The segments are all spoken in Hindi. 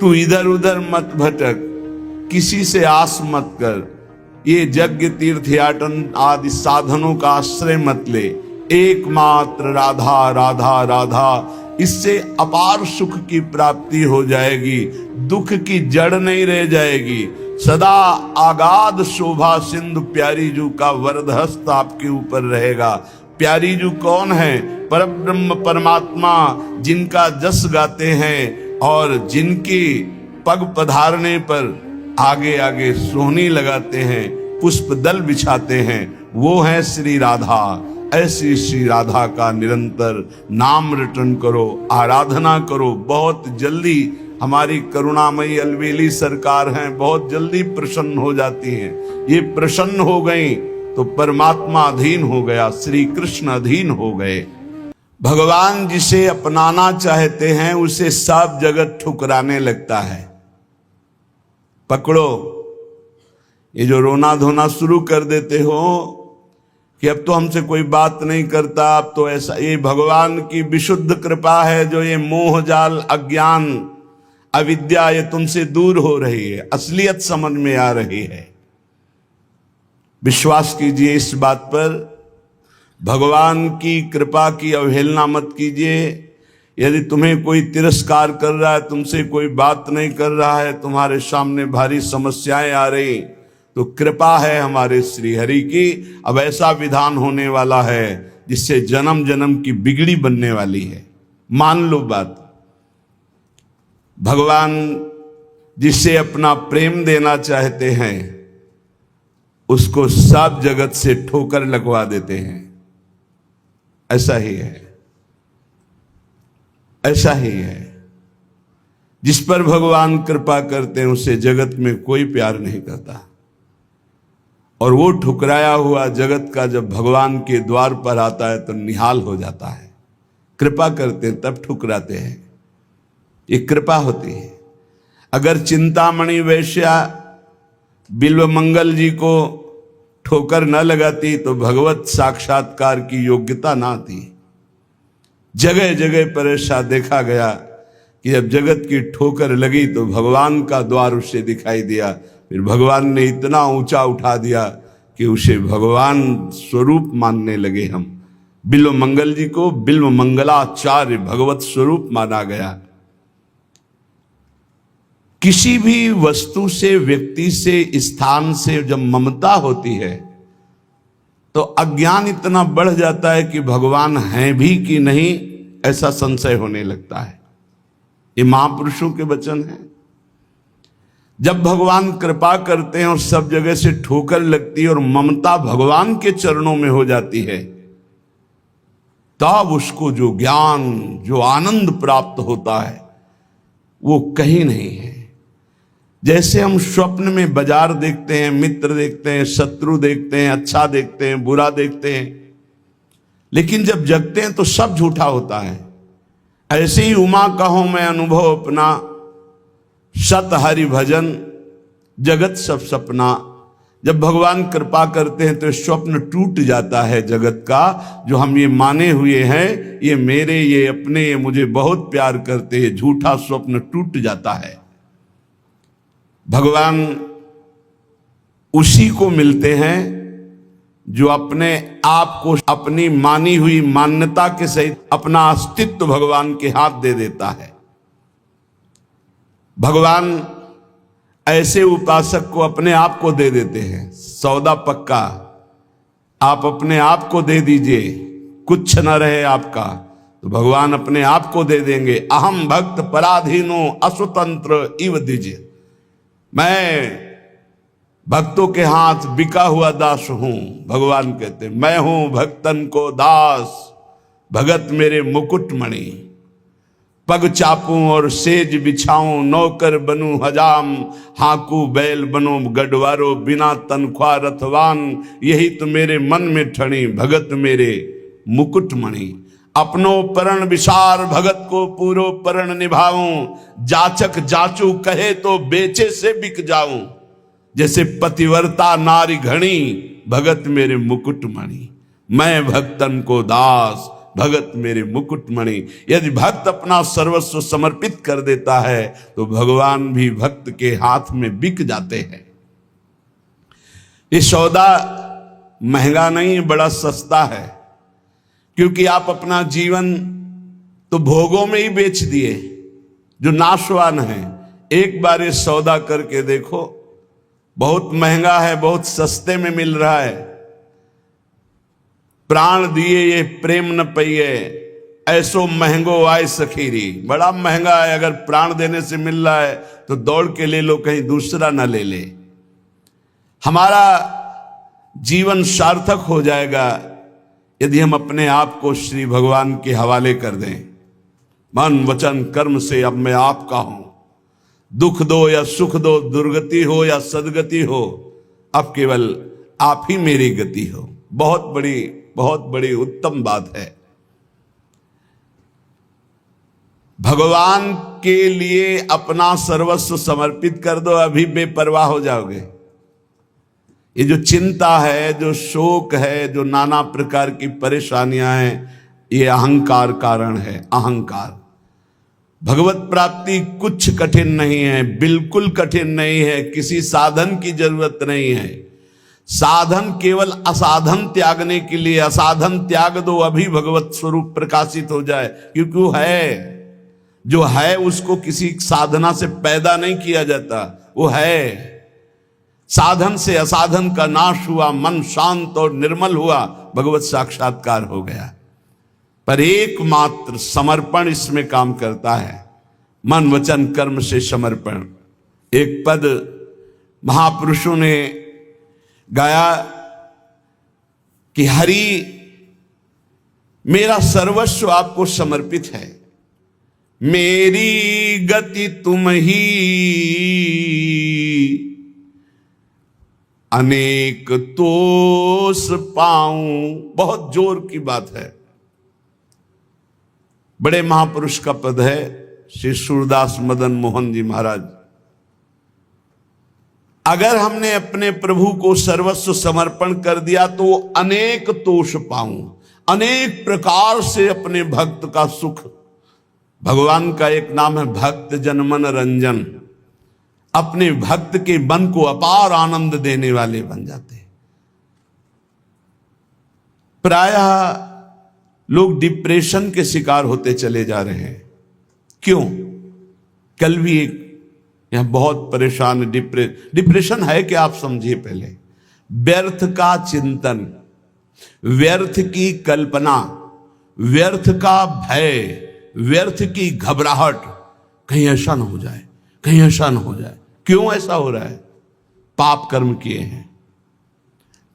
तू इधर उधर मत भटक, किसी से आस मत कर, ये यज्ञ तीर्थयाटन आदि साधनों का आश्रय मत ले, एकमात्र राधा राधा राधा, इससे अपार सुख की प्राप्ति हो जाएगी, दुख की जड़ नहीं रह जाएगी। सदा आगाध शोभा सिंधु प्यारी जू का वरद हस्त आपके ऊपर रहेगा। प्यारी जू कौन है? परब्रह्म परमात्मा, जिनका जस गाते हैं और जिनकी पग पधारने पर आगे आगे सोहनी लगाते हैं, पुष्प दल बिछाते हैं, वो है श्री राधा। ऐसी श्री राधा का निरंतर नाम रटन करो, आराधना करो। बहुत जल्दी हमारी करुणामयी अलवेली सरकार हैं, बहुत जल्दी प्रसन्न हो जाती हैं। ये प्रसन्न हो गई तो परमात्मा अधीन हो गया, श्री कृष्ण अधीन हो गए। भगवान जिसे अपनाना चाहते हैं उसे सब जगत ठुकराने लगता है। पकड़ो, ये जो रोना धोना शुरू कर देते हो कि अब तो हमसे कोई बात नहीं करता, अब तो ऐसा, ये भगवान की विशुद्ध कृपा है जो ये मोह जाल अज्ञान अविद्या ये तुमसे दूर हो रही है, असलियत समझ में आ रही है। विश्वास कीजिए इस बात पर, भगवान की कृपा की अवहेलना मत कीजिए। यदि तुम्हें कोई तिरस्कार कर रहा है, तुमसे कोई बात नहीं कर रहा है, तुम्हारे सामने भारी समस्याएं आ रही, तो कृपा है हमारे श्री हरि की। अब ऐसा विधान होने वाला है जिससे जन्म जन्म की बिगड़ी बनने वाली है। मान लो बात। भगवान जिसे अपना प्रेम देना चाहते हैं उसको सब जगत से ठोकर लगवा देते हैं। ऐसा ही है, ऐसा ही है। जिस पर भगवान कृपा करते हैं उसे जगत में कोई प्यार नहीं करता, और वो ठुकराया हुआ जगत का जब भगवान के द्वार पर आता है तो निहाल हो जाता है। कृपा करते हैं तब ठुकराते हैं, ये कृपा होती है। अगर चिंतामणि वैश्या बिल्व मंगल जी को ठोकर न लगाती तो भगवत साक्षात्कार की योग्यता ना थी। जगह जगह पर ऐसा देखा गया कि जब जगत की ठोकर लगी तो भगवान का द्वार उसे दिखाई दिया। फिर भगवान ने इतना ऊंचा उठा दिया कि उसे भगवान स्वरूप मानने लगे हम। बिल्व मंगल जी को बिल्व मंगलाचार्य भगवत स्वरूप माना गया। किसी भी वस्तु से, व्यक्ति से, स्थान से जब ममता होती है तो अज्ञान इतना बढ़ जाता है कि भगवान हैं भी कि नहीं ऐसा संशय होने लगता है। ये महापुरुषों के वचन हैं। जब भगवान कृपा करते हैं और सब जगह से ठोकर लगती है और ममता भगवान के चरणों में हो जाती है, तब उसको जो ज्ञान, जो आनंद प्राप्त होता है वो कहीं नहीं है। जैसे हम स्वप्न में बाजार देखते हैं, मित्र देखते हैं, शत्रु देखते हैं, अच्छा देखते हैं, बुरा देखते हैं, लेकिन जब जगते हैं तो सब झूठा होता है। ऐसे ही उमा कहो मैं अनुभव अपना, सत हरि भजन जगत सब सपना। जब भगवान कृपा करते हैं तो स्वप्न टूट जाता है जगत का, जो हम ये माने हुए हैं ये मेरे, ये अपने, ये मुझे बहुत प्यार करते हैं, झूठा स्वप्न टूट जाता है। भगवान उसी को मिलते हैं जो अपने आप को अपनी मानी हुई मान्यता के सहित अपना अस्तित्व भगवान के हाथ दे देता है। भगवान ऐसे उपासक को अपने आप को दे देते हैं। सौदा पक्का, आप अपने आप को दे दीजिए, कुछ न रहे आपका, तो भगवान अपने आप को दे देंगे। अहम भक्त पराधीनो असुतंत्र इव दीजिए, मैं भक्तों के हाथ बिका हुआ दास हूं। भगवान कहते मैं हूं भक्तन को दास, भगत मेरे मुकुटमणि। पग चापूं और सेज बिछाऊं, नौकर बनूं हजाम, हाकू बैल बनो गढ़वारो, बिना तनख्वाह रथवान। यही तो मेरे मन में ठणी, भगत मेरे मुकुटमणि। अपनो परण विसार, भगत को पूरो परण निभाऊं। जाचक जाचू कहे तो बेचे से बिक जाऊं। जैसे पतिव्रता नारी घणी, भगत मेरे मुकुटमणि। मैं भक्तन को दास, भगत मेरे मुकुटमणि। यदि भक्त अपना सर्वस्व समर्पित कर देता है तो भगवान भी भक्त के हाथ में बिक जाते हैं। ये सौदा महंगा नहीं, बड़ा सस्ता है, क्योंकि आप अपना जीवन तो भोगों में ही बेच दिए जो नाशवान है। एक बार ये सौदा करके देखो, बहुत महंगा है, बहुत सस्ते में मिल रहा है। प्राण दिए ये प्रेम न पइए, ऐसो महंगो आए सखीरी। बड़ा महंगा है, अगर प्राण देने से मिल रहा है तो दौड़ के ले लो, कहीं दूसरा ना ले ले। हमारा जीवन सार्थक हो जाएगा यदि हम अपने आप को श्री भगवान के हवाले कर दें। मन वचन कर्म से अब मैं आपका हूं, दुख दो या सुख दो, दुर्गति हो या सदगति हो, अब केवल आप ही मेरी गति हो। बहुत बड़ी उत्तम बात है। भगवान के लिए अपना सर्वस्व समर्पित कर दो, अभी बेपरवाह हो जाओगे। ये जो चिंता है, जो शोक है, जो नाना प्रकार की परेशानियां हैं, ये अहंकार कारण है। अहंकार। भगवत प्राप्ति कुछ कठिन नहीं है, बिल्कुल कठिन नहीं है, किसी साधन की जरूरत नहीं है। साधन केवल असाधन त्यागने के लिए। असाधन त्याग दो, अभी भगवत स्वरूप प्रकाशित हो जाए, क्योंकि वो है। जो है उसको किसी साधना से पैदा नहीं किया जाता, वो है। साधन से असाधन का नाश हुआ, मन शांत और निर्मल हुआ, भगवत साक्षात्कार हो गया। पर एकमात्र समर्पण इसमें काम करता है। मन वचन कर्म से समर्पण। एक पद महापुरुषों ने गाया कि हरि मेरा सर्वस्व आपको समर्पित है, मेरी गति तुम ही, अनेक तोष पाऊं। बहुत जोर की बात है। बड़े महापुरुष का पद है, श्री सूरदास मदन मोहन जी महाराज। अगर हमने अपने प्रभु को सर्वस्व समर्पण कर दिया तो अनेक तोष पाऊं, अनेक प्रकार से अपने भक्त का सुख। भगवान का एक नाम है भक्त जन मन रंजन। अपने भक्त के मन को अपार आनंद देने वाले बन जाते हैं। प्रायः लोग डिप्रेशन के शिकार होते चले जा रहे हैं। क्यों? कल भी एक यहां बहुत परेशान। डिप्रेशन है क्या, आप समझिए पहले। व्यर्थ का चिंतन, व्यर्थ की कल्पना, व्यर्थ का भय, व्यर्थ की घबराहट, कहीं ऐसा ना हो जाए, कहीं ऐसा ना हो जाए। क्यों ऐसा हो रहा है? पाप कर्म किए हैं,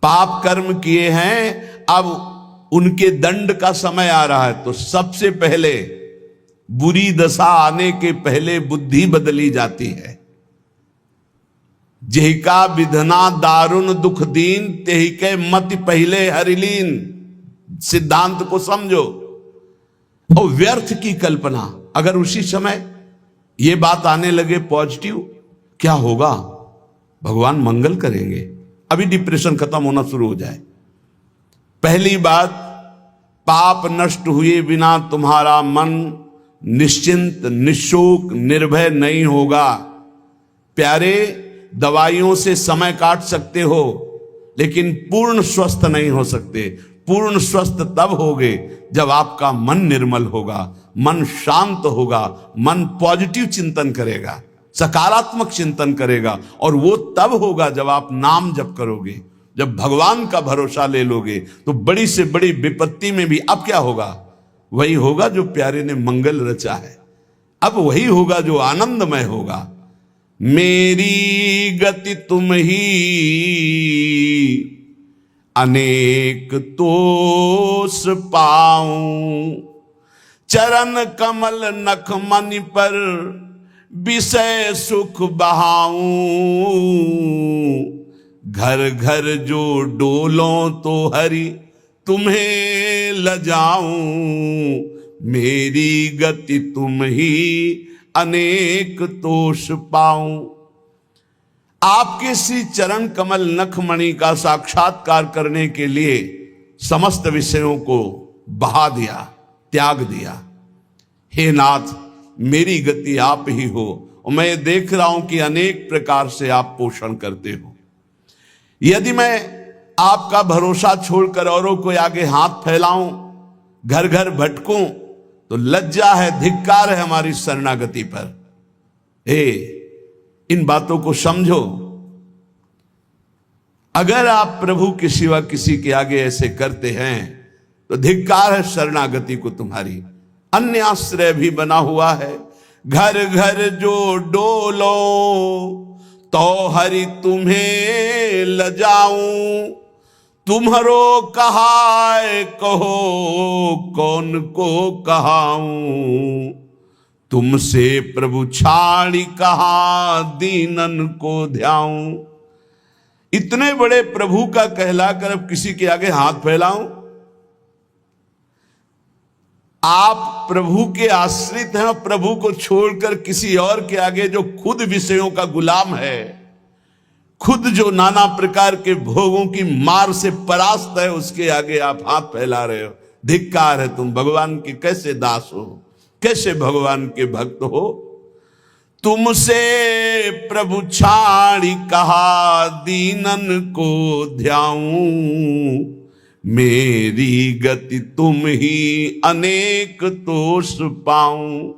पाप कर्म किए हैं। अब उनके दंड का समय आ रहा है, तो सबसे पहले बुरी दशा आने के पहले बुद्धि बदली जाती है। जेहिका विधना दारुण दुख दीन, तेहि के मति पहले हरिलीन। सिद्धांत को समझो। और व्यर्थ की कल्पना, अगर उसी समय ये बात आने लगे पॉजिटिव, क्या होगा? भगवान मंगल करेंगे। अभी डिप्रेशन खत्म होना शुरू हो जाए। पहली बात, पाप नष्ट हुए बिना तुम्हारा मन निश्चिंत, निशोक, निर्भय नहीं होगा। प्यारे, दवाइयों से समय काट सकते हो, लेकिन पूर्ण स्वस्थ नहीं हो सकते। पूर्ण स्वस्थ तब होगे जब आपका मन निर्मल होगा, मन शांत होगा, मन पॉजिटिव चिंतन करेगा, सकारात्मक चिंतन करेगा। और वो तब होगा जब आप नाम जप करोगे, जब भगवान का भरोसा ले लोगे। तो बड़ी से बड़ी विपत्ति में भी अब क्या होगा? वही होगा जो प्यारे ने मंगल रचा है। अब वही होगा जो आनंदमय होगा। मेरी गति तुम ही, अनेक तोष पाऊं। चरण कमल नख मनि पर, विषय सुख बहाऊं। घर घर जो डोलों तो हरि तुम्हें लजाऊं। मेरी गति तुम ही, अनेक तोष पाऊं। आपके श्री चरण कमल नखमणि का साक्षात्कार करने के लिए समस्त विषयों को बहा दिया, त्याग दिया। हे नाथ, मेरी गति आप ही हो, और मैं देख रहा हूं कि अनेक प्रकार से आप पोषण करते हो। यदि मैं आपका भरोसा छोड़कर औरों को आगे हाथ फैलाऊं, घर घर भटकूं, तो लज्जा है, धिक्कार है हमारी शरणागति पर। इन बातों को समझो। अगर आप प्रभु के सिवा किसी के आगे ऐसे करते हैं तो धिक्कार है शरणागति को तुम्हारी। अन्य आश्रय भी बना हुआ है। घर घर जो डोलो तो हरि तुम्हें लजाऊं, तुम्हारो कहाय कहो कौन को कहाऊं, तुमसे प्रभु छाड़ी कहा दीनन को ध्याऊं। इतने बड़े प्रभु का कहलाकर अब किसी के आगे हाथ फैलाऊं? आप प्रभु के आश्रित हैं और प्रभु को छोड़कर किसी और के आगे, जो खुद विषयों का गुलाम है, खुद जो नाना प्रकार के भोगों की मार से परास्त है, उसके आगे आप हाथ फैला रहे हो। धिक्कार है, तुम भगवान के कैसे दास हो, कैसे भगवान के भक्त हो। तुमसे प्रभु छाड़ी कहा दीनन को ध्याऊं, मेरी गति तुम ही अनेक तोष पाऊं।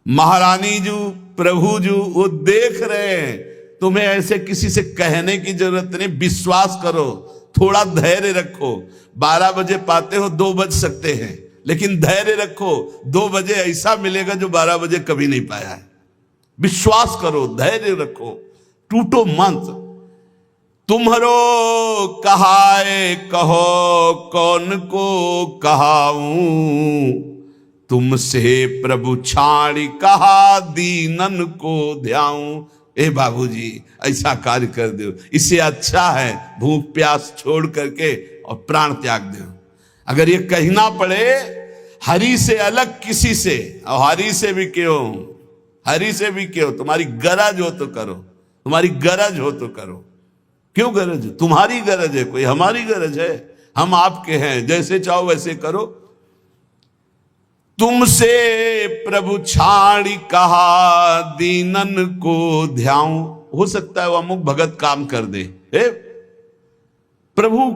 महारानी जी, प्रभु जी वो देख रहे हैं, तुम्हें ऐसे किसी से कहने की जरूरत नहीं। विश्वास करो, थोड़ा धैर्य रखो। 12 बजे पाते हो, 2 बज सकते हैं, लेकिन धैर्य रखो। 2 बजे ऐसा मिलेगा जो 12 बजे कभी नहीं पाया है। विश्वास करो, धैर्य रखो, टूटो मत। तुम्हारो कहाए कहो कौन को कहाऊं, तुमसे प्रभु छाड़ी कहा दीनन को ध्याऊं। ए बाबूजी, ऐसा कार्य कर दो, इससे अच्छा है भूख प्यास छोड़ करके और प्राण त्याग दो। अगर ये कहना पड़े हरि से अलग किसी से, और हरि से भी क्यों, हरि से भी क्यों, तुम्हारी गरज हो तो करो, तुम्हारी गरज हो तो करो। क्यों गरज? तुम्हारी गरज है, कोई हमारी गरज है? हम आपके हैं, जैसे चाहो वैसे करो। तुमसे प्रभु छाड़ी कहा दीनन को ध्याऊं। हो सकता है वो अमुक भगत काम कर दे। प्रभु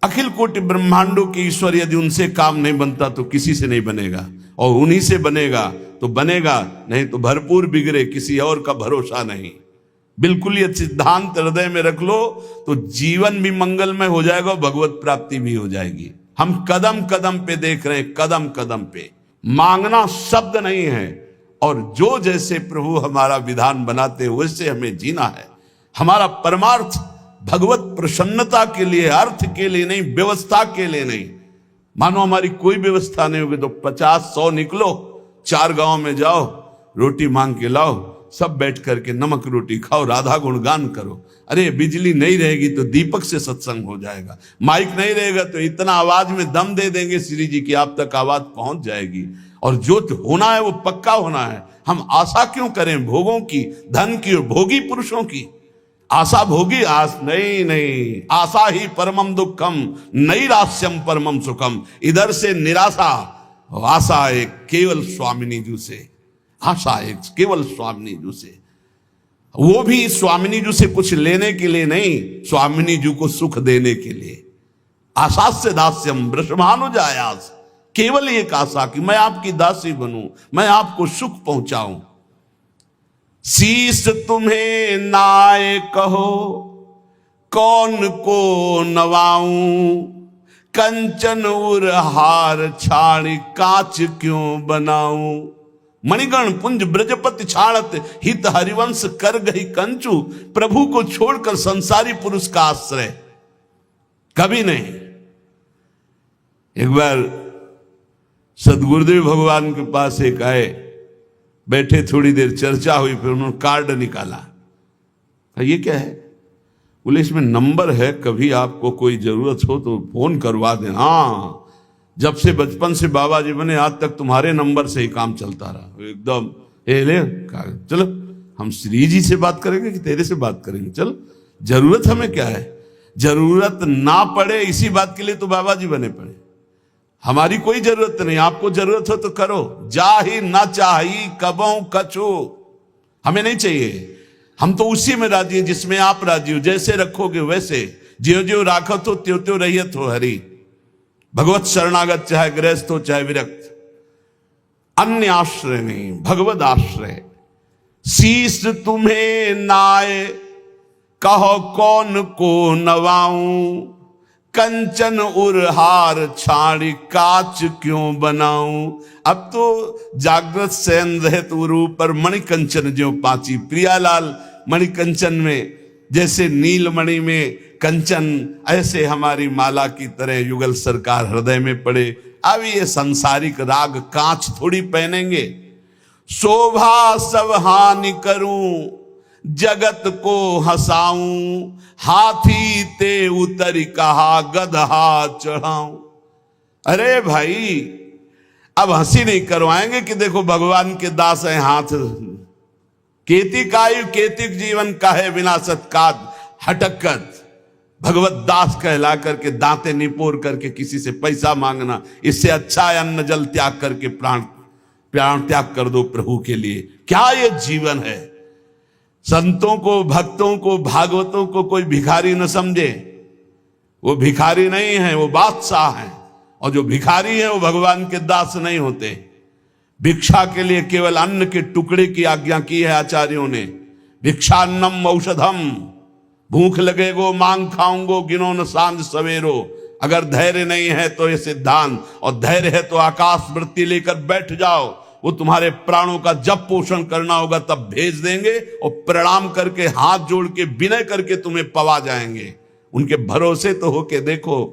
अखिल कोटि ब्रह्मांडों के ईश्वर, यदि उनसे काम नहीं बनता तो किसी से नहीं बनेगा, और उन्हीं से बनेगा तो बनेगा, नहीं तो भरपूर बिगड़े, किसी और का भरोसा नहीं। बिल्कुल ये सिद्धांत हृदय में रख लो तो जीवन भी मंगलमय हो जाएगा और भगवत प्राप्ति भी हो जाएगी। हम कदम कदम पे देख रहे हैं, कदम कदम पे। मांगना शब्द नहीं है, और जो जैसे प्रभु हमारा विधान बनाते हैं वैसे हमें जीना है। हमारा परमार्थ भगवत प्रसन्नता के लिए, अर्थ के लिए नहीं, व्यवस्था के लिए नहीं। मानो हमारी कोई व्यवस्था नहीं होगी तो 50-100 निकलो, 4 गांव में जाओ, रोटी मांग के लाओ, सब बैठ करके नमक रोटी खाओ, राधा गुणगान करो। अरे बिजली नहीं रहेगी तो दीपक से सत्संग हो जाएगा, माइक नहीं रहेगा तो इतना आवाज में दम दे देंगे श्री जी की आप तक आवाज पहुंच जाएगी। और जो होना है वो पक्का होना है। हम आशा क्यों करें भोगों की, धन की और भोगी पुरुषों की? आशा भोगी आस नहीं, आशा ही परमम दुखम, नैराश्यम परमम सुखम। इधर से निराशा, आशा एक केवल स्वामिनी जी से, आशा एक केवल स्वामिनी जी से, वो भी स्वामिनी जी से कुछ लेने के लिए नहीं, स्वामिनी जी को सुख देने के लिए। आशा से दास्यम वृषभानुजायास, केवल एक आशा कि मैं आपकी दासी बनूं, मैं आपको सुख पहुंचाऊं। शीस तुम्हें नाय कहो कौन को नवाऊं, कंचन उर हार छाड़ कांच क्यों बनाऊं। मणिगण पुंज ब्रजपति छाड़त हित हरिवंश कर गई कंचू। प्रभु को छोड़कर संसारी पुरुष का आश्रय कभी नहीं। एक बार सदगुरुदेव भगवान के पास एक आए, बैठे, थोड़ी देर चर्चा हुई, फिर उन्होंने कार्ड निकाला। ये क्या है? बोले इसमें नंबर है, कभी आपको कोई जरूरत हो तो फोन करवा दें। हाँ, जब से बचपन से बाबा जी बने आज तक तुम्हारे नंबर से ही काम चलता रहा। एकदम ले चलो, हम श्री जी से बात करेंगे कि तेरे से बात करेंगे? चलो, जरूरत हमें क्या है? जरूरत ना पड़े इसी बात के लिए तो बाबा जी बने पड़े। हमारी कोई जरूरत नहीं, आपको जरूरत हो तो करो। जा ही ना चाही कबों कछु, हमें नहीं चाहिए। हम तो उसी में राजी हैं जिसमें आप राजी हो। जैसे रखोगे वैसे, ज्यो ज्यो राखत हो त्यों त्यों रहियत हो हरि। भगवत शरणागत चाहे गृहस्थ हो चाहे विरक्त, अन्य आश्रय नहीं, भगवत आश्रय। शीस तुम्हें नाय कहो कौन को नवाऊं, कंचन उरहार छाड़ी काच क्यों बनाऊं। अब तो जागृत शयन रहत उरु पर मणिकंचन ज्यों पाची। प्रियालाल मणिकंचन में जैसे नीलमणि में कंचन, ऐसे हमारी माला की तरह युगल सरकार हृदय में पड़े। अब ये सांसारिक राग कांच थोड़ी पहनेंगे। शोभा सब हानि करूं जगत को हंसाऊं, हाथी ते उतरी कहा गदहा चढ़ाऊं। अरे भाई, अब हंसी नहीं करवाएंगे कि देखो भगवान के दास हैं हाथ। केति कायु केतिक जीवन काहे विनाशत काद हटकत। भगवत दास कहला करके दांते निपोर करके किसी से पैसा मांगना, इससे अच्छा है अन्न जल त्याग करके प्राण त्याग कर दो प्रभु के लिए। क्या ये जीवन है। संतों को, भक्तों को, भागवतों को कोई भिखारी न समझे। वो भिखारी नहीं है, वो बादशाह हैं। और जो भिखारी है वो भगवान के दास नहीं होते। भिक्षा के लिए केवल अन्न के टुकड़े की आज्ञा की है आचार्यों ने। भिक्षान्नम औषधम, भूख लगेगो मांग खाऊंगो गिनो न सांझ सवेरो। अगर धैर्य नहीं है तो ये सिद्धांत, और धैर्य है तो आकाश वृत्ति लेकर बैठ जाओ। वो तुम्हारे प्राणों का जब पोषण करना होगा तब भेज देंगे, और प्रणाम करके हाथ जोड़ के विनय करके तुम्हें पवा जाएंगे। उनके भरोसे तो होके देखो।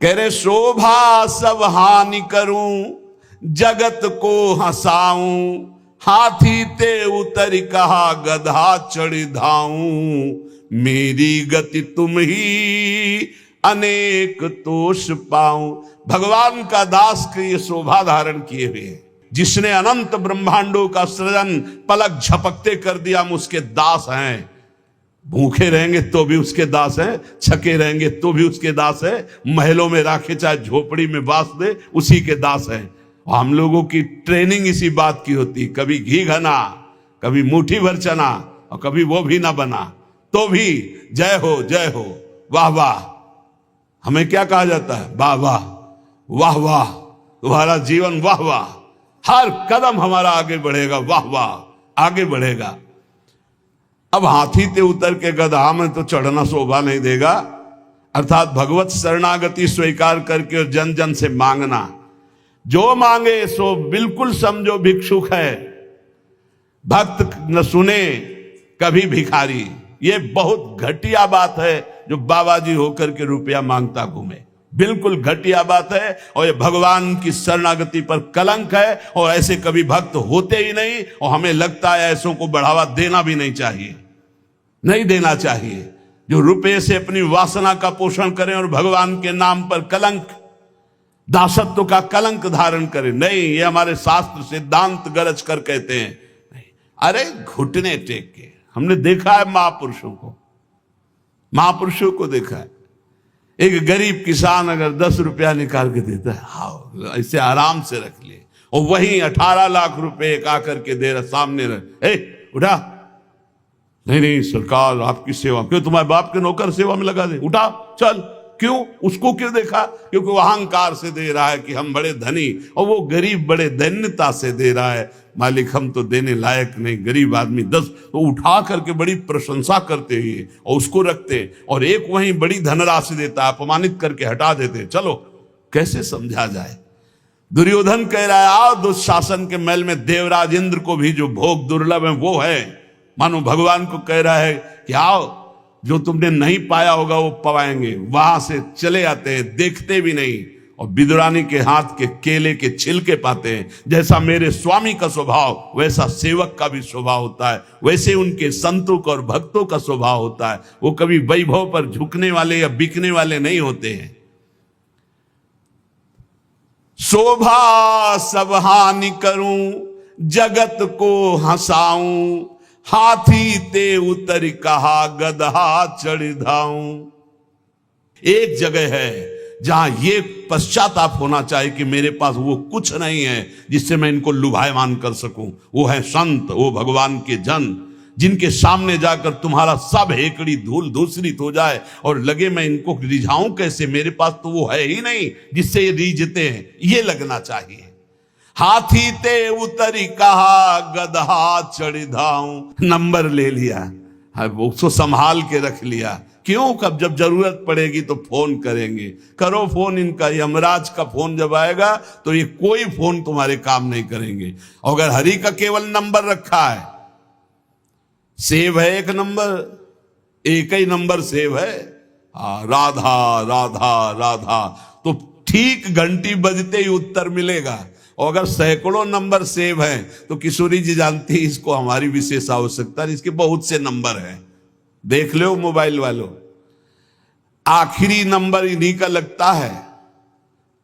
कह रहे शोभा सब हानि करूं जगत को हंसाऊं, हाथी ते उतर कहा गधा चढ़ी धाऊं। मेरी गति तुम ही अनेक तोष पाऊं। भगवान का दास के ये शोभा धारण किए हुए, जिसने अनंत ब्रह्मांडों का सृजन पलक झपकते कर दिया, हम उसके दास हैं। भूखे रहेंगे तो भी उसके दास हैं, छके रहेंगे तो भी उसके दास है, महलों में राखे चाहे झोपड़ी में बास दे उसी के दास हैं। हम लोगों की ट्रेनिंग इसी बात की होती, कभी घी घना, कभी मुट्ठी भर चना, और कभी वो भी ना बना तो भी जय हो वाह वाह। हमें क्या कहा जाता है, वाह वाह वाह वाह, तुम्हारा जीवन वाह वाह, हर कदम हमारा आगे बढ़ेगा, वाह वाह आगे बढ़ेगा। अब हाथी ते उतर के गधा में तो चढ़ना शोभा नहीं देगा। अर्थात भगवत शरणागति स्वीकार करके और जन जन से मांगना, जो मांगे सो बिल्कुल समझो भिक्षुक है। भक्त न सुने कभी भिखारी। ये बहुत घटिया बात है जो बाबा जी होकर के रुपया मांगता घूमे, बिल्कुल घटिया बात है। और ये भगवान की शरणागति पर कलंक है, और ऐसे कभी भक्त होते ही नहीं। और हमें लगता है ऐसों को बढ़ावा देना भी नहीं चाहिए, नहीं देना चाहिए, जो रुपये से अपनी वासना का पोषण करें और भगवान के नाम पर कलंक, दासत्व का कलंक धारण करें। नहीं, ये हमारे शास्त्र सिद्धांत गरज कर कहते हैं। नहीं, अरे घुटने टेक के। हमने देखा है महापुरुषों को देखा है। एक गरीब किसान अगर 10 रुपया निकाल के देता है, हाँ इसे आराम से रख ले, और वहीं 18 लाख रुपए एक आकर के दे रहा सामने रख, उठा, नहीं सरकार आपकी सेवा, क्यों तुम्हारे बाप के नौकर सेवा में लगा दे, उठा चल। क्यों, उसको क्यों देखा, क्योंकि वो अहंकार से दे रहा है कि हम बड़े धनी, और वो गरीब बड़े दैन्यता से दे रहा है, मालिक हम तो देने लायक नहीं, गरीब आदमी 10, तो उठा करके बड़ी प्रशंसा करते हैं और उसको रखते, और एक वहीं बड़ी धनराशि देता है, अपमानित करके हटा देते। चलो कैसे समझा जाए। दुर्योधन कह रहा है आओ दुशासन के महल में देवराज इंद्र को भी जो भोग दुर्लभ है वो है। मानो भगवान को कह रहा है कि आओ, जो तुमने नहीं पाया होगा वो पवाएंगे। वहां से चले आते हैं, देखते भी नहीं, और विदुरानी के हाथ के केले के छिलके पाते हैं। जैसा मेरे स्वामी का स्वभाव वैसा सेवक का भी स्वभाव होता है, वैसे उनके संतों का और भक्तों का स्वभाव होता है। वो कभी वैभव पर झुकने वाले या बिकने वाले नहीं होते हैं। शोभा सब हानि करूं जगत को हंसाऊं, हाथी ते उतर कहा गधा चढ़ धाऊं। एक जगह है जहां ये पश्चाताप होना चाहिए कि मेरे पास वो कुछ नहीं है जिससे मैं इनको लुभायमान कर सकूं। वो है संत, वो भगवान के जन, जिनके सामने जाकर तुम्हारा सब हेकड़ी धूल धूसरित हो जाए और लगे मैं इनको रिझाऊं कैसे, मेरे पास तो वो है ही नहीं जिससे ये रिझते हैं, ये लगना चाहिए। हाथी ते उतरी कहा गधा चढ़ी धाऊं, नंबर ले लिया, उसको संभाल के रख लिया। क्यों? कब जब जरूरत पड़ेगी तो फोन करेंगे। करो फोन इनका, यमराज का फोन जब आएगा तो ये कोई फोन तुम्हारे काम नहीं करेंगे। अगर हरि का केवल नंबर रखा है, सेव है एक नंबर, एक ही नंबर सेव है, राधा राधा राधा, तो ठीक घंटी बजते ही उत्तर मिलेगा। और अगर सैकड़ों नंबर सेव हैं तो किशोरी जी जानती है इसको हमारी विशेष आवश्यकता है, इसके बहुत से नंबर हैं। देख लो मोबाइल वालों, आखिरी नंबर इन्हीं का लगता है,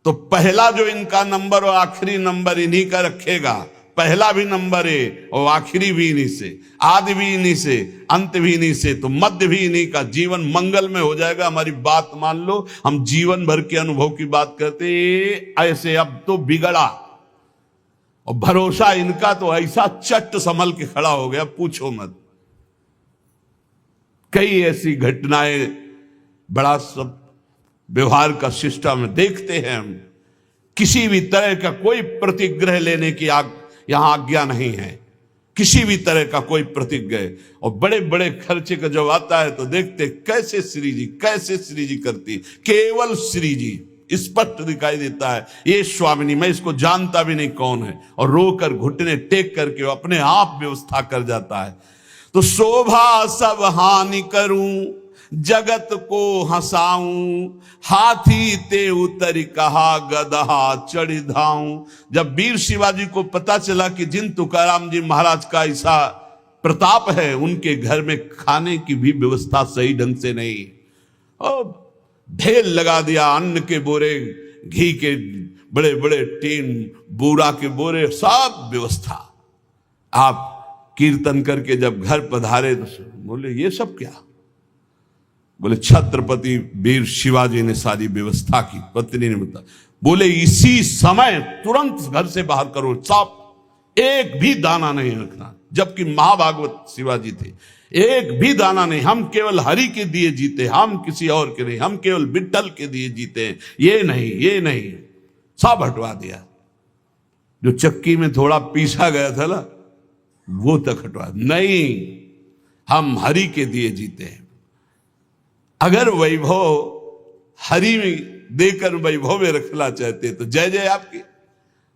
तो पहला जो इनका नंबर और आखिरी नंबर इन्हीं का रखेगा, पहला भी नंबर है और आखिरी भी इन्हीं से, आदि भी इन्हीं से, अंत भी इन्हीं से, तो मध्य भी इन्हीं का। जीवन मंगल में हो जाएगा। हमारी बात मान लो, हम जीवन भर के अनुभव की बात करते ऐसे, अब तो बिगड़ा और भरोसा इनका तो ऐसा चट संभल के खड़ा हो गया, पूछो मत। कई ऐसी घटनाएं बड़ा सब व्यवहार का सिस्टम देखते हैं हम, किसी भी तरह का कोई प्रतिग्रह लेने की यहां आज्ञा नहीं है, किसी भी तरह का कोई प्रतिग्रह। और बड़े बड़े खर्चे का जब आता है तो देखते कैसे श्री जी, कैसे श्री जी करती, केवल श्री जी स्पष्ट दिखाई देता है। ये स्वामिनी, मैं इसको जानता भी नहीं कौन है, और रोकर घुटने टेक करके वो अपने आप व्यवस्था कर जाता है। तो शोभा सब हानि करूं, जगत को हंसाऊं, हाथी ते उतर कहा गदहा चढ़ी धाऊं। जब वीर शिवाजी को पता चला कि जिन तुकाराम जी महाराज का ऐसा प्रताप है, उनके घर में खाने की भी व्यवस्था सही ढंग से नहीं, और ढेर लगा दिया, अन्न के बोरे, घी के बड़े बड़े टीन, बूरा के बोरे, सब व्यवस्था। आप कीर्तन करके जब घर पधारे तो बोले ये सब क्या? बोले छत्रपति वीर शिवाजी ने सारी व्यवस्था की। पत्नी ने बताया, बोले इसी समय तुरंत घर से बाहर करो, साफ, एक भी दाना नहीं रखना। जबकि महाभागवत शिवाजी थे, एक भी दाना नहीं, हम केवल हरि के दिए जीते, हम किसी और के नहीं, हम केवल विठ्ठल के दिए जीते हैं, ये नहीं, ये नहीं, सब हटवा दिया। जो चक्की में थोड़ा पीसा गया था ना, वो तक हटवा, नहीं, हम हरि के दिए जीते हैं। अगर वैभव हरि में देकर वैभव में रखना चाहते तो जय जय आपकी,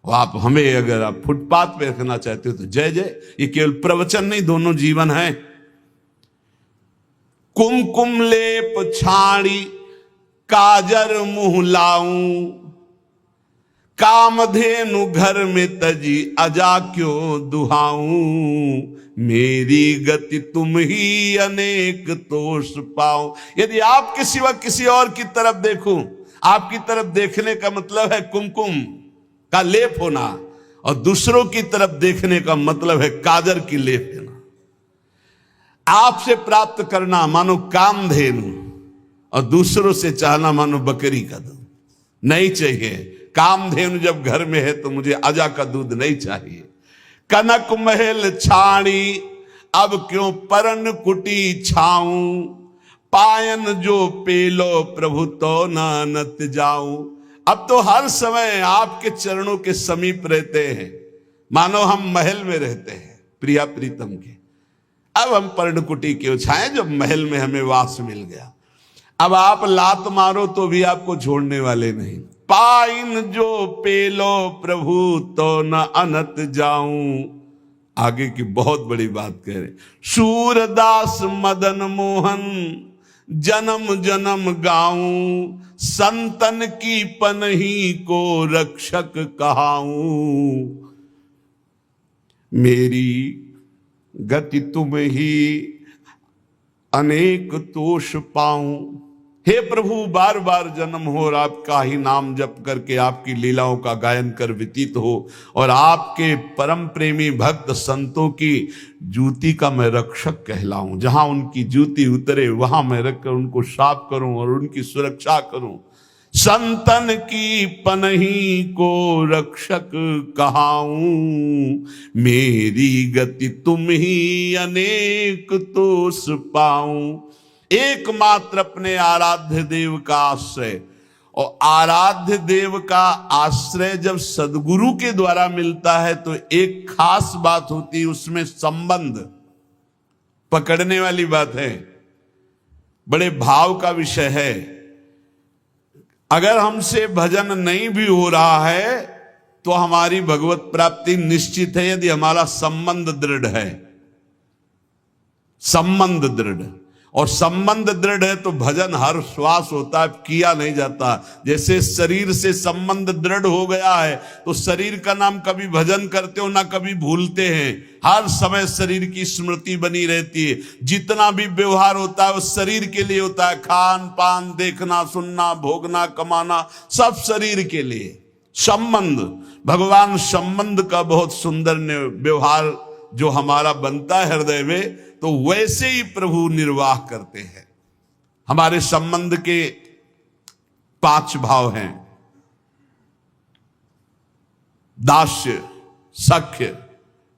आप हमें अगर आप फुटपाथ पे रखना चाहते हो तो जय जय। ये केवल प्रवचन नहीं, दोनों जीवन है। कुमकुम लेप छाड़ी काजर मुंह लाऊं, कामधेनु घर में तजी अजा क्यों दुहाऊं, मेरी गति तुम ही अनेक तोष पाऊं। यदि आपके सिवा किसी और की तरफ देखूं, आपकी तरफ देखने का मतलब है कुमकुम का लेप होना, और दूसरों की तरफ देखने का मतलब है काजर की लेप होना। आपसे प्राप्त करना मानो कामधेनु, और दूसरों से चाहना मानो बकरी का दूध। नहीं चाहिए, कामधेनु जब घर में है तो मुझे अजा का दूध नहीं चाहिए। कनक महल छाड़ी अब क्यों परन कुटी छाऊं, पायन जो पेलो प्रभु तो नानत जाऊं। अब तो हर समय आपके चरणों के समीप रहते हैं, मानो हम महल में रहते हैं प्रिया प्रीतम के। अब हम पर्णकुटी क्यों छाएं जब महल में हमें वास मिल गया। अब आप लात मारो तो भी आपको छोड़ने वाले नहीं। पाइन जो पेलो प्रभु तो न अनत जाऊं। आगे की बहुत बड़ी बात कह रहे, सूरदास मदन मोहन जन्म जन्म गाऊं, संतन की पनही को रक्षक कहाऊं, मेरी गति तुम ही अनेक तोष पाऊं। हे प्रभु, बार बार जन्म हो और आपका ही नाम जप करके आपकी लीलाओं का गायन कर व्यतीत हो, और आपके परम प्रेमी भक्त संतों की जूती का मैं रक्षक कहलाऊं। जहां उनकी जूती उतरे वहां मैं रखकर उनको साफ करूं और उनकी सुरक्षा करूं। संतन की पनही को रक्षक कहाऊं, मेरी गति तुम ही अनेक तोष पाऊं। एकमात्र अपने आराध्य देव का आश्रय, और आराध्य देव का आश्रय जब सदगुरु के द्वारा मिलता है तो एक खास बात होती है, उसमें संबंध पकड़ने वाली बात है, बड़े भाव का विषय है। अगर हमसे भजन नहीं भी हो रहा है तो हमारी भगवत प्राप्ति निश्चित है, यदि हमारा संबंध दृढ़ है। संबंध दृढ़, और संबंध दृढ़ है तो भजन हर श्वास होता है, किया नहीं जाता। जैसे शरीर से संबंध दृढ़ हो गया है तो शरीर का नाम कभी भजन करते हो ना कभी भूलते हैं, हर समय शरीर की स्मृति बनी रहती है। जितना भी व्यवहार होता है वो शरीर के लिए होता है, खान पान, देखना सुनना, भोगना कमाना, सब शरीर के लिए। संबंध, भगवान संबंध का बहुत सुंदर व्यवहार जो हमारा बनता है हृदय में, तो वैसे ही प्रभु निर्वाह करते हैं। हमारे संबंध के 5 भाव हैं, दास्य, सख्य,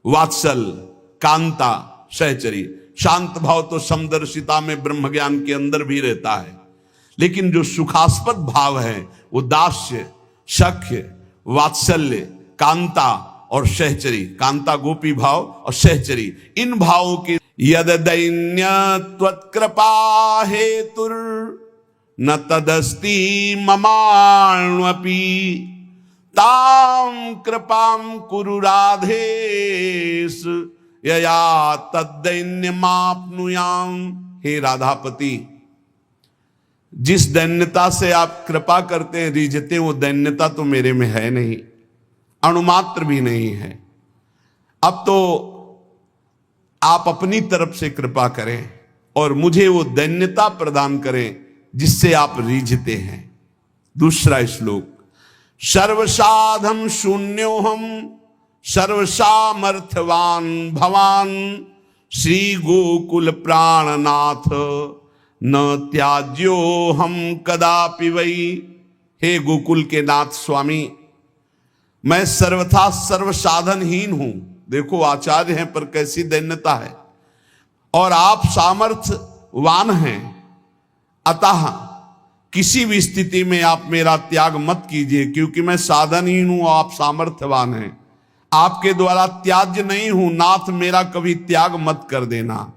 वात्सल, कांता, सहचरी। शांत भाव तो समदर्शिता में ब्रह्म ज्ञान के अंदर भी रहता है, लेकिन जो सुखास्पद भाव है वो दास्य, सख्य, वात्सल्य, कांता और सहचरी। कांता गोपी भाव और सहचरी, इन भावों के यद दैन्य त्वत्कृपा हेतुर न तदस्ति ममाण्वपि, तां कृपां कुरु राधेश यया तद्दैन्यमाप्नुयाम। हे राधापति, जिस दैन्यता से आप कृपा करते हैं, रिझते हैं, वो दैन्यता तो मेरे में है नहीं, अणुमात्र भी नहीं है। अब तो आप अपनी तरफ से कृपा करें और मुझे वो दैन्यता प्रदान करें जिससे आप रीझते हैं। दूसरा श्लोक, सर्वसाधन शून्योहम सर्वसामर्थ्यवान भवान, श्री गोकुल प्राणनाथ न त्याज्यो हम कदापि वै। हे गोकुल के नाथ स्वामी, मैं सर्वथा सर्वसाधनहीन हूं। देखो आचार्य हैं पर कैसी दैन्यता है, और आप सामर्थ्यवान हैं, अतः किसी भी स्थिति में आप मेरा त्याग मत कीजिए, क्योंकि मैं साधनहीन हूं, आप सामर्थ्यवान हैं, आपके द्वारा त्याज्य नहीं हूं। नाथ मेरा कभी त्याग मत कर देना।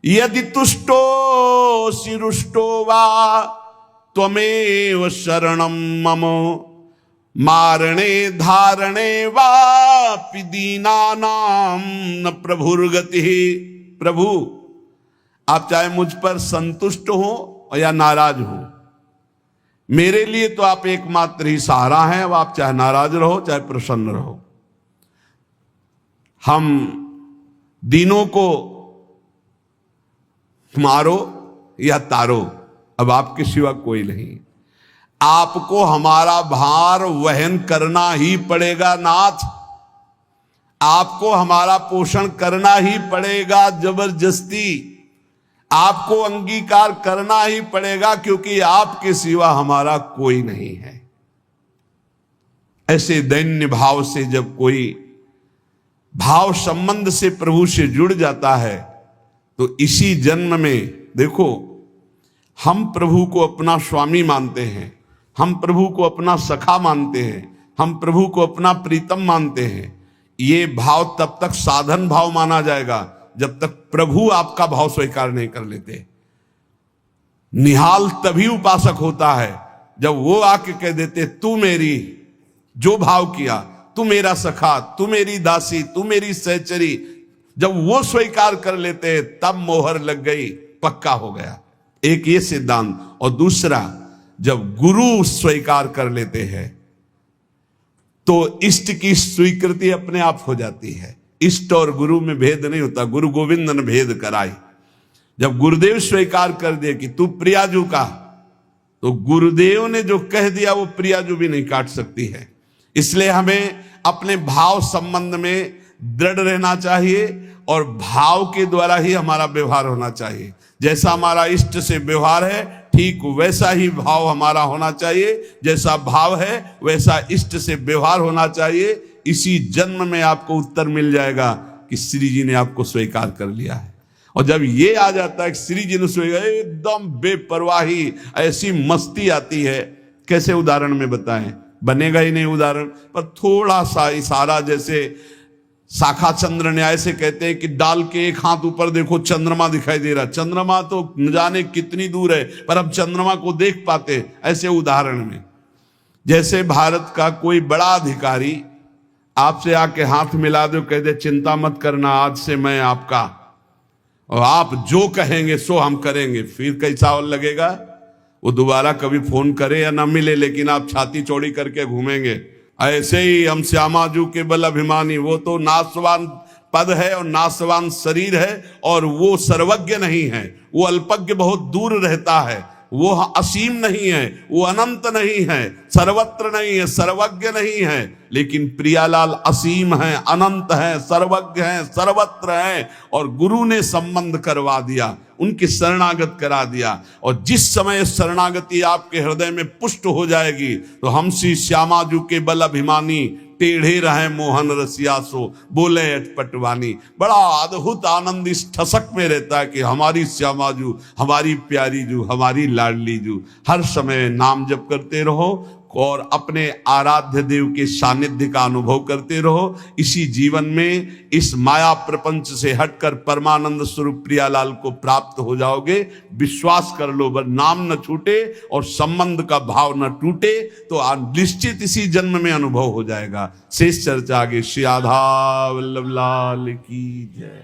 यदि तुष्टो सिरुष्टो वा त्वमेव शरणं मम, मारणे धारणे वापि दीनानाम न प्रभुर्गति। प्रभु, आप चाहे मुझ पर संतुष्ट हो या नाराज हो, मेरे लिए तो आप एकमात्र ही सहारा हैं। अब आप चाहे नाराज रहो चाहे प्रसन्न रहो, हम दीनों को मारो या तारो, अब आपके सिवा कोई नहीं। आपको हमारा भार वहन करना ही पड़ेगा नाथ, आपको हमारा पोषण करना ही पड़ेगा जबरदस्ती, आपको अंगीकार करना ही पड़ेगा, क्योंकि आपके सिवा हमारा कोई नहीं है। ऐसे दैन्य भाव से जब कोई भाव संबंध से प्रभु से जुड़ जाता है तो इसी जन्म में, देखो, हम प्रभु को अपना स्वामी मानते हैं, हम प्रभु को अपना सखा मानते हैं, हम प्रभु को अपना प्रीतम मानते हैं। ये भाव तब तक साधन भाव माना जाएगा जब तक प्रभु आपका भाव स्वीकार नहीं कर लेते। निहाल तभी उपासक होता है जब वो आके कह देते, तू मेरी, जो भाव किया, तू मेरा सखा, तू मेरी दासी, तू मेरी सहचरी, जब वो स्वीकार कर लेते तब मोहर लग गई, पक्का हो गया। एक ये सिद्धांत। और दूसरा, जब गुरु स्वीकार कर लेते हैं तो इष्ट की स्वीकृति अपने आप हो जाती है। इष्ट और गुरु में भेद नहीं होता, गुरु गोविंद ने भेद कराई। जब गुरुदेव स्वीकार कर दिए कि तू प्रियाजू का, तो गुरुदेव ने जो कह दिया वो प्रियाजू भी नहीं काट सकती है। इसलिए हमें अपने भाव संबंध में दृढ़ रहना चाहिए और भाव के द्वारा ही हमारा व्यवहार होना चाहिए। जैसा हमारा इष्ट से व्यवहार है ठीक वैसा ही भाव हमारा होना चाहिए, जैसा भाव है वैसा इष्ट से व्यवहार होना चाहिए। इसी जन्म में आपको उत्तर मिल जाएगा कि श्री जी ने आपको स्वीकार कर लिया है। और जब ये आ जाता है कि श्री जी ने स्वीकार, एकदम बेपरवाही, ऐसी मस्ती आती है, कैसे उदाहरण में बताएं, बनेगा ही नहीं उदाहरण, पर थोड़ा सा इशारा, जैसे शाखा चंद्र न्याय से कहते हैं कि डाल के एक हाथ ऊपर देखो चंद्रमा दिखाई दे रहा, चंद्रमा तो न जाने कितनी दूर है पर अब चंद्रमा को देख पाते। ऐसे उदाहरण में जैसे भारत का कोई बड़ा अधिकारी आपसे आके हाथ मिला दो, कह दे चिंता मत करना, आज से मैं आपका, और आप जो कहेंगे सो हम करेंगे, फिर कैसा और लगेगा? वो दोबारा कभी फोन करे या ना मिले, लेकिन आप छाती चौड़ी करके घूमेंगे। ऐसे ही हम श्यामाजू के बल अभिमानी, वो तो नाशवान पद है और नाशवान शरीर है, और वो सर्वज्ञ नहीं है, वो अल्पज्ञ बहुत दूर रहता है, वो असीम नहीं है, वो अनंत नहीं है, सर्वत्र नहीं है, सर्वज्ञ नहीं है, लेकिन प्रियालाल असीम है, अनंत है, सर्वज्ञ है, सर्वत्र है। और गुरु ने संबंध करवा दिया, उनकी शरणागत करा दिया, और जिस समय शरणागति आपके हृदय में पुष्ट हो जाएगी तो हम श्री श्यामाजू के बल अभिमानी, टेढ़े रहे मोहन रसिया सो बोले अटपटवानी। बड़ा अद्भुत आनंद इस ठसक में रहता है कि हमारी श्यामाजू, हमारी प्यारी जू, हमारी लाडली जू। हर समय नाम जप करते रहो और अपने आराध्य देव के सानिध्य का अनुभव करते रहो। इसी जीवन में इस माया प्रपंच से हटकर परमानंद स्वरूप प्रियालाल को प्राप्त हो जाओगे। विश्वास कर लो, बस नाम न छूटे और संबंध का भाव न टूटे तो निश्चित इसी जन्म में अनुभव हो जाएगा। शेष चर्चा आगे। श्री राधा वल्लभ लाल की जय।